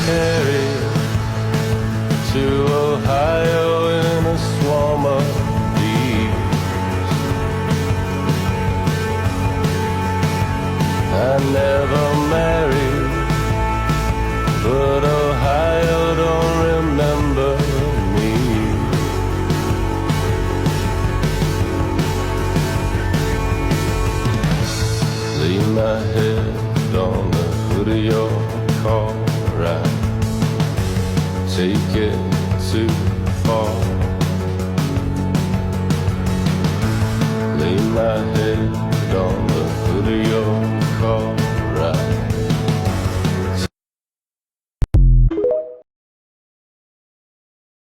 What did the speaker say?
carried to Ohio in a swarm of bees. I never married, but Ohio don't remember me. Lay my head on the hood of your car, right? Take it too far. Lay my head on